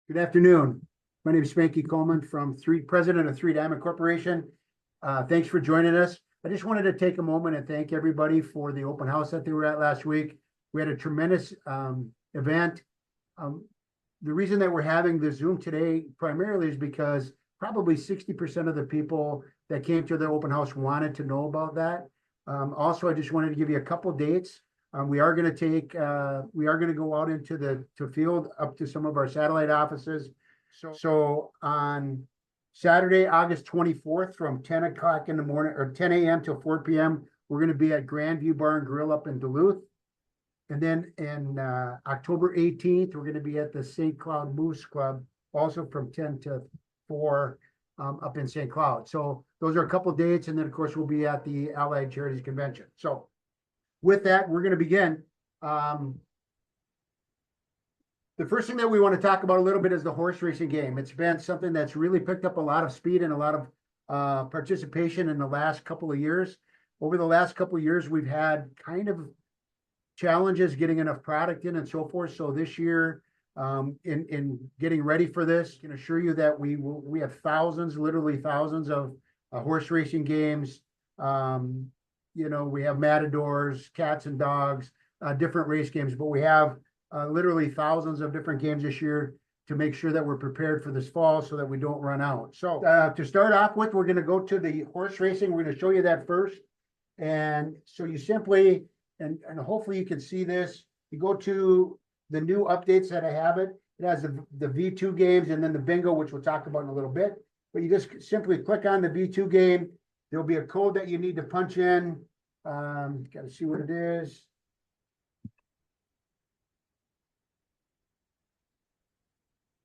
Good afternoon. My name is Spanky Coleman president of Three Diamond Corporation. Thanks for joining us. I just wanted to take a moment and thank everybody for the open house that they were at last week. We had a tremendous event. The reason that we're having the Zoom today primarily is because probably 60% of the people that came to the open house wanted to know about that. Also, I just wanted to give you a couple dates. We are going to go out into the field up to some of our satellite offices. So on Saturday, August 24th, from 10 o'clock in the morning or 10 a.m. till 4 p.m., we're going to be at Grandview Bar and Grill up in Duluth. And then in October 18th, we're going to be at the St. Cloud Moose Club, also from 10 to 4 up in St. Cloud. So those are a couple dates. And then, of course, we'll be at the Allied Charities Convention. So with that, we're going to begin. The first thing that we want to talk about a little bit is the horse racing game. It's been something that's really picked up a lot of speed and a lot of participation in the last couple of years. Over the last couple of years, we've had kind of challenges getting enough product in and so forth. So this year, in getting ready for this, I can assure you that we have thousands, literally thousands of horse racing games. We have matadors, cats and dogs, different race games, but we have literally thousands of different games this year to make sure that we're prepared for this fall so that we don't run out. So to start off with, we're going to go to the horse racing. We're going to show you that first. And so you simply, and hopefully you can see this, you go to the new updates that I have it. It has the V2 games and then the bingo, which we'll talk about in a little bit. But you just simply click on the V2 game. There'll be a code that you need to punch in. Got to see what it is.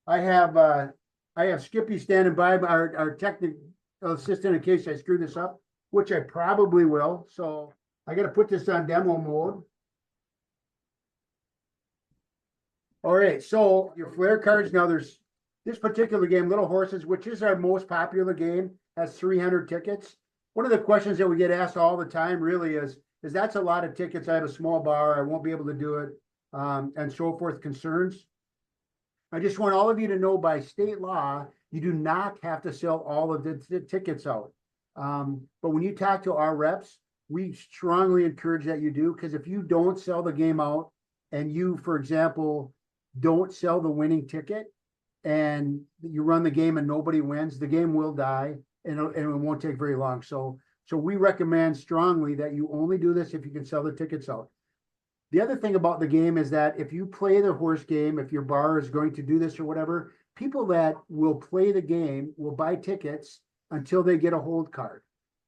I have Skippy standing by, our technical assistant, in case I screw this up, which I probably will. So I got to put this on demo mode. All right, so your flare cards. Now there's this particular game, Little Horses, which is our most popular game, has 300 tickets. One of the questions that we get asked all the time really is that's a lot of tickets. I have a small bar. I won't be able to do it, and so forth concerns. I just want all of you to know, by state law, you do not have to sell all of the tickets out. But when you talk to our reps, we strongly encourage that you do, because if you don't sell the game out and you, for example, don't sell the winning ticket and you run the game and nobody wins, the game will die and it won't take very long. So we recommend strongly that you only do this if you can sell the tickets out. The other thing about the game is that if you play the horse game, if your bar is going to do this or whatever, people that will play the game will buy tickets until they get a hold card.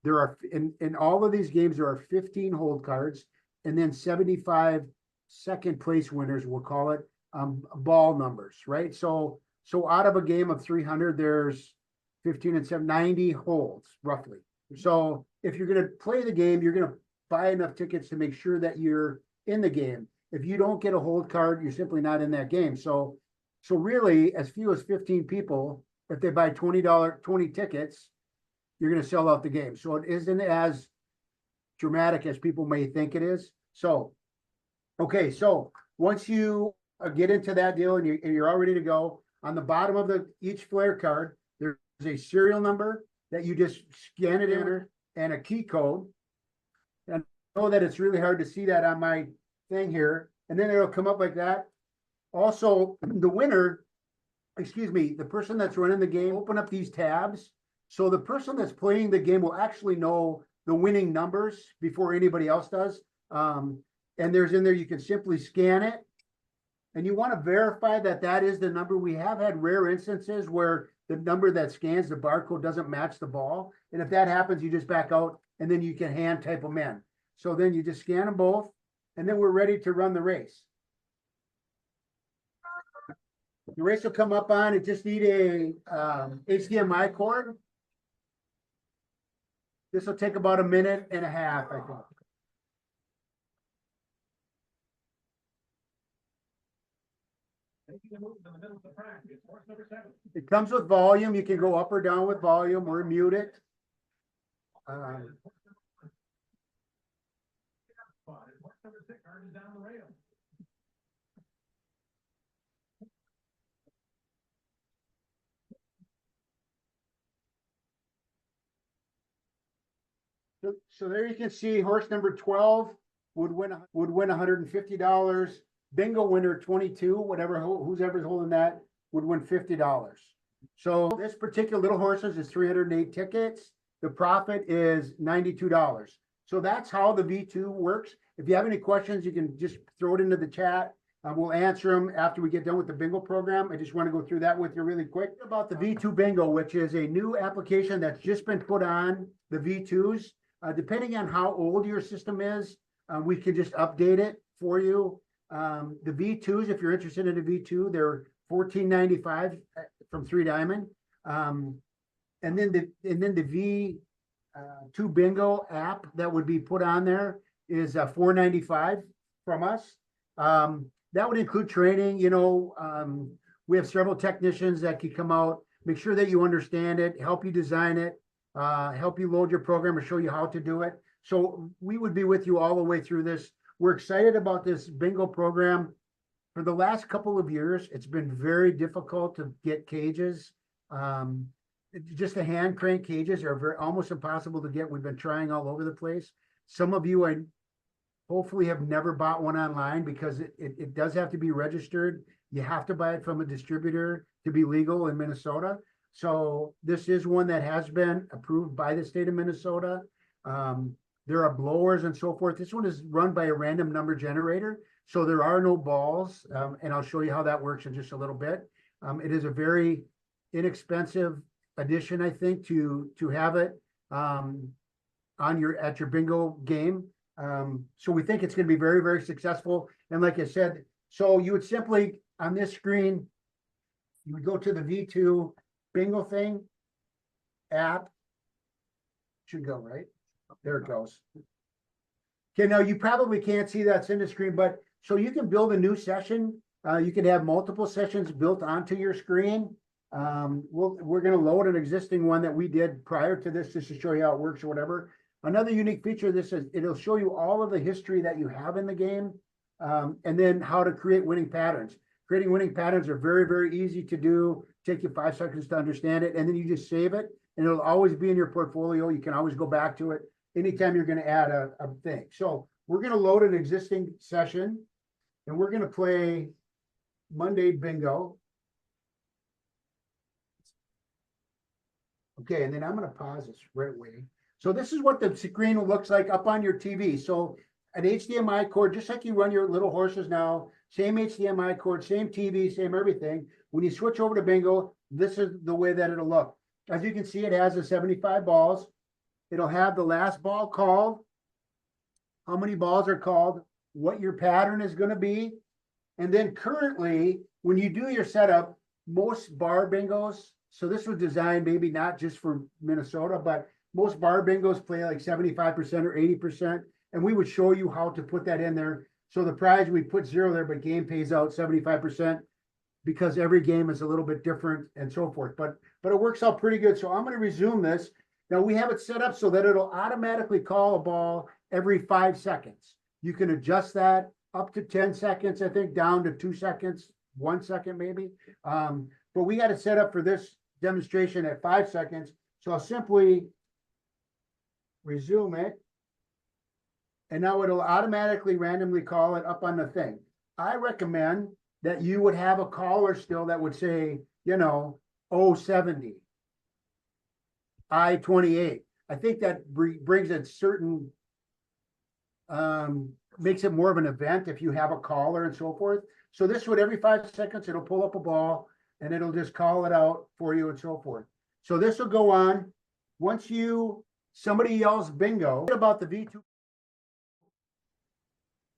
There are, in all of these games, there are 15 hold cards, and then 75 second place winners, we'll call it, ball numbers, right? So out of a game of 300, there's 15 and 7, 90 holds, roughly. So if you're going to play the game, you're going to buy enough tickets to make sure that you're in the game. If you don't get a hold card, you're simply not in that game. So really, as few as 15 people, if they buy $20 tickets, you're going to sell out the game. So it isn't as dramatic as people may think it is. So, okay, so once you get into that deal and you're all ready to go, on the bottom of each flare card, there's a serial number that you just scan it in, and a key code. And I know that it's really hard to see that on my thing here. And then it'll come up like that. Also, the winner, the person that's running the game, open up these tabs. So the person that's playing the game will actually know the winning numbers before anybody else does. And there's in there, you can simply scan it. And you want to verify that is the number. We have had rare instances where the number that scans the barcode doesn't match the ball. And if that happens, you just back out and then you can hand type them in. So then you just scan them both, and then we're ready to run the race. The race will come up on, it just need a HDMI cord. This will take about 1.5 minutes, I think. It comes with volume. You can go up or down with volume or mute it. So there you can see horse number 12 would win $150. Bingo winner 22, whatever, who's ever holding that would win $50. So this particular little horses is 308 tickets. The profit is $92. So that's how the V2 works. If you have any questions, you can just throw it into the chat. We'll answer them after we get done with the bingo program. I just want to go through that with you really quick about the V2 bingo, which is a new application that's just been put on the V2s. Depending on how old your system is, we can just update it for you. The V2s, if you're interested in a V2, they're $14.95 from 3 Diamond. And then the V2 bingo app that would be put on there is $4.95 from us. That would include training. We have several technicians that can come out, make sure that you understand it, help you design it, help you load your program or show you how to do it. So we would be with you all the way through this. We're excited about this bingo program. For the last couple of years, it's been very difficult to get cages. Just the hand crank cages are almost impossible to get. We've been trying all over the place. Some of you, I hopefully have never bought one online because it does have to be registered. You have to buy it from a distributor to be legal in Minnesota. So this is one that has been approved by the state of Minnesota. There are blowers and so forth. This one is run by a random number generator. So there are no balls. And I'll show you how that works in just a little bit. It is a very inexpensive addition, I think, to have it at your bingo game. So we think it's going to be very, very successful. And like I said, so you would simply on this screen, you would go to the V2 bingo thing app. Should go right. There it goes. Okay, now you probably can't see that's in the screen, but so you can build a new session. You can have multiple sessions built onto your screen. We're going to load an existing one that we did prior to this just to show you how it works or whatever. Another unique feature of this is it'll show you all of the history that you have in the game, and then how to create winning patterns. Creating winning patterns are very, very easy to do. Take you 5 seconds to understand it, and then you just save it, and it'll always be in your portfolio. You can always go back to it anytime you're going to add a thing. So we're going to load an existing session, and we're going to play Monday Bingo. Okay, and then I'm going to pause this right away. So this is what the screen looks like up on your TV. So an HDMI cord, just like you run your little horses now, same HDMI cord, same TV, same everything. When you switch over to bingo, this is the way that it'll look. As you can see, it has the 75 balls. It'll have the last ball called, how many balls are called, what your pattern is going to be. And then currently, when you do your setup, most bar bingos, so this was designed maybe not just for Minnesota, but most bar bingos play like 75% or 80%. And we would show you how to put that in there. So the prize, we put 0 there, but game pays out 75% because every game is a little bit different and so forth. But it works out pretty good. So I'm going to resume this. Now we have it set up so that it'll automatically call a ball every 5 seconds. You can adjust that up to 10 seconds, I think, down to 2 seconds, 1 second maybe. But we got it set up for this demonstration at 5 seconds. So I'll simply resume it. And now it'll automatically randomly call it up on the thing. I recommend that you would have a caller still that would say, 070, I-28. I think that brings a certain, makes it more of an event if you have a caller and so forth. So this would every 5 seconds, it'll pull up a ball and it'll just call it out for you and so forth. So this will go on. Once somebody yells bingo about the V2.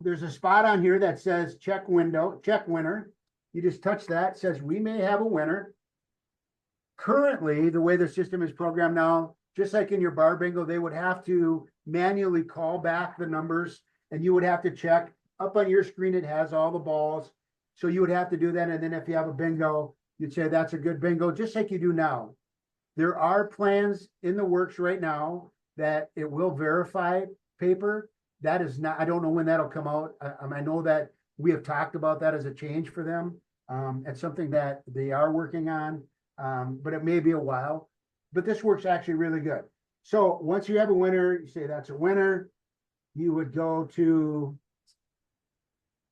There's a spot on here that says check winner. You just touch that. It says we may have a winner. Currently, the way the system is programmed now, just like in your bar bingo, they would have to manually call back the numbers and you would have to check. Up on your screen, it has all the balls. So you would have to do that. And then if you have a bingo, you'd say that's a good bingo, just like you do now. There are plans in the works right now that it will verify paper. That is not, I don't know when that'll come out. I know that we have talked about that as a change for them. It's something that they are working on, but it may be a while. But this works actually really good. So once you have a winner, you say that's a winner. You would go to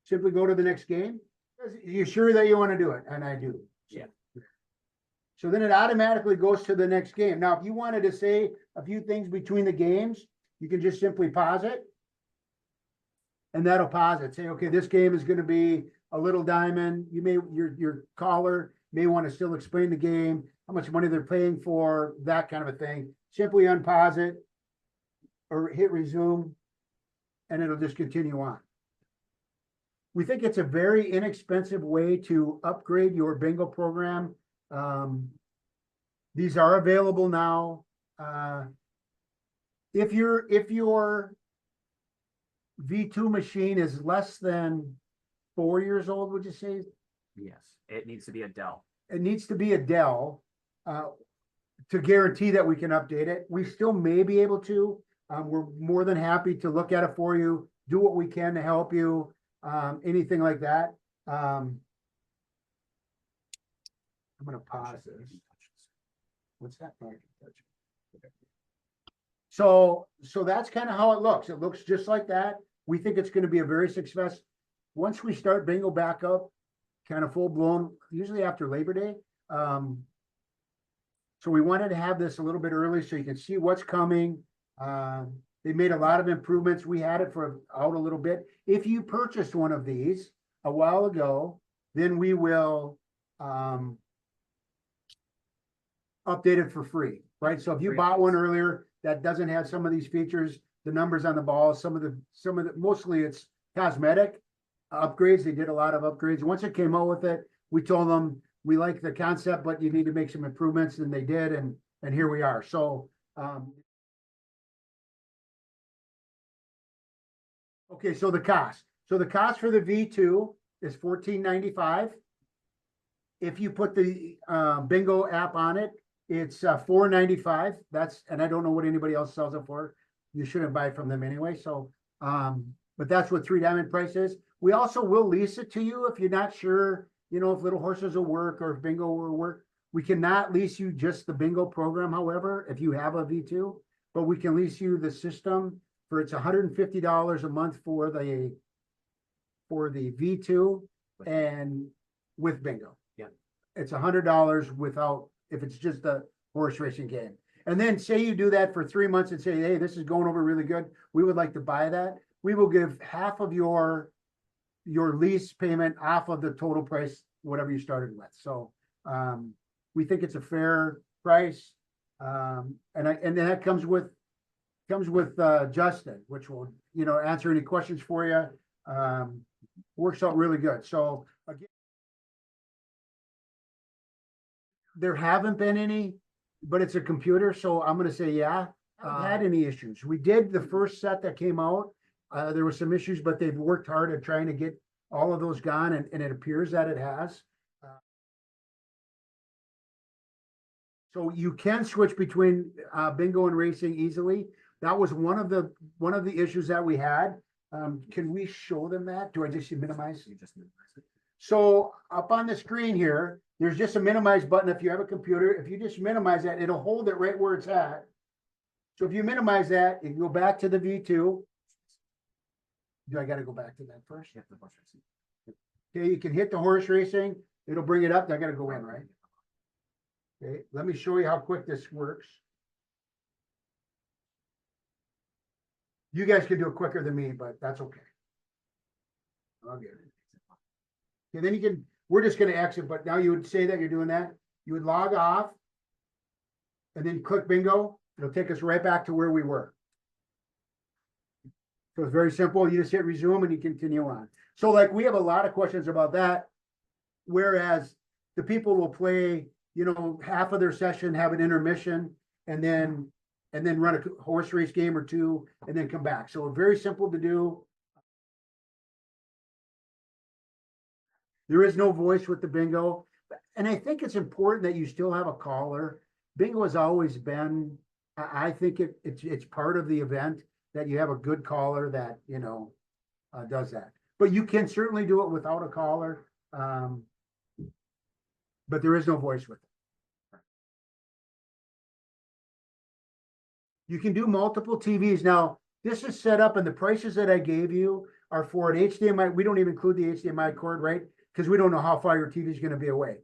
simply go to the next game. You're sure that you want to do it? And I do. Yeah. So then it automatically goes to the next game. Now, if you wanted to say a few things between the games, you can just simply pause it. And that'll pause it. Say, okay, this game is going to be a little diamond. You may, your caller may want to still explain the game, how much money they're paying for, that kind of a thing. Simply unpause it or hit resume, and it'll just continue on. We think it's a very inexpensive way to upgrade your bingo program. These are available now. If your V2 machine is less than 4 years old, would you say? Yes, it needs to be a Dell. It needs to be a Dell to guarantee that we can update it. We still may be able to. We're more than happy to look at it for you, do what we can to help you, anything like that. I'm going to pause this. What's that? So that's kind of how it looks. It looks just like that. We think it's going to be a very success. Once we start bingo back up, kind of full blown, usually after Labor Day. So we wanted to have this a little bit early so you can see what's coming. They made a lot of improvements. We had it for out a little bit. If you purchased one of these a while ago, then we will update it for free, right? So if you bought one earlier that doesn't have some of these features, the numbers on the ball, some of the mostly it's cosmetic upgrades. They did a lot of upgrades. Once it came out with it, we told them we like the concept, but you need to make some improvements, and they did, and here we are. So okay, so the cost. So the cost for the V2 is $14.95. If you put the bingo app on it, it's $4.95. That's, and I don't know what anybody else sells it for. You shouldn't buy it from them anyway. So, but that's what 3 Diamond price is. We also will lease it to you if you're not sure, you know, if Little Horses will work or if bingo will work. We cannot lease you just the bingo program, however, if you have a V2, but we can lease you the system for it's $150 a month for the V2 and with bingo. Yeah. It's $100 without, if it's just a horse racing game. And then say you do that for 3 months and say, hey, this is going over really good. We would like to buy that. We will give half of your lease payment off of the total price, whatever you started with. So we think it's a fair price. And then that comes with Justin, which will, you know, answer any questions for you. Works out really good. So again, there haven't been any, but it's a computer. So I'm going to say, yeah, haven't had any issues. We did the first set that came out. There were some issues, but they've worked hard at trying to get all of those gone, and it appears that it has. So you can switch between bingo and racing easily. That was one of the issues that we had. Can we show them that? Do I just minimize? You just minimize it. So up on the screen here, there's just a minimize button. If you have a computer, if you just minimize that, it'll hold it right where it's at. So if you minimize that, you can go back to the V2. Do I got to go back to that first? Yeah, the horse racing. Okay, you can hit the horse racing. It'll bring it up. I got to go in, right? Okay, let me show you how quick this works. You guys can do it quicker than me, but that's okay. I'll get it. Okay, then you can, we're just going to exit, but now you would say that you're doing that. You would log off and then click bingo. It'll take us right back to where we were. So it's very simple. You just hit resume and you continue on. So like we have a lot of questions about that. Whereas the people will play, you know, half of their session, have an intermission, and then run a horse race game or two, and then come back. So very simple to do. There is no voice with the bingo. And I think it's important that you still have a caller. Bingo has always been, I think it's part of the event that you have a good caller that, you know, does that. But you can certainly do it without a caller. But there is no voice with it. You can do multiple TVs. Now, this is set up and the prices that I gave you are for an HDMI. We don't even include the HDMI cord, right? Because we don't know how far your TV is going to be away.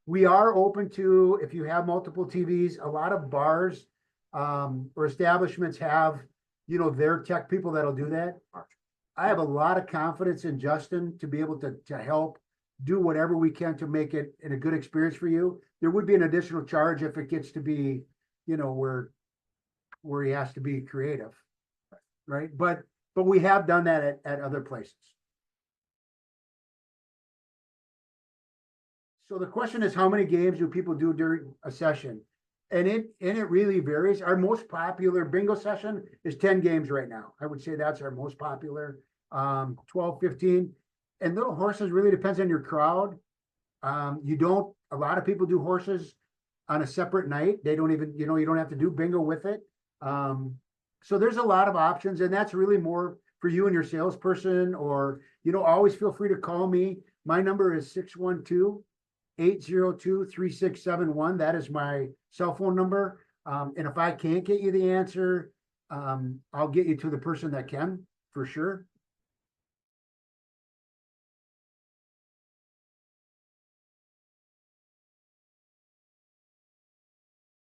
We are open to, if you have multiple TVs, a lot of bars or establishments have, their tech people that'll do that. I have a lot of confidence in Justin to be able to help do whatever we can to make it a good experience for you. There would be an additional charge if it gets to be, where he has to be creative, right? But we have done that at other places. So the question is, how many games do people do during a session? And it really varies. Our most popular bingo session is 10 games right now. I would say that's our most popular, 12, 15. And little horses really depends on your crowd. A lot of people do horses on a separate night. They don't even, you don't have to do bingo with it. So there's a lot of options, and that's really more for you and your salesperson, or, always feel free to call me. My number is 612-802-3671. That is my cell phone number. And if I can't get you the answer, I'll get you to the person that can, for sure.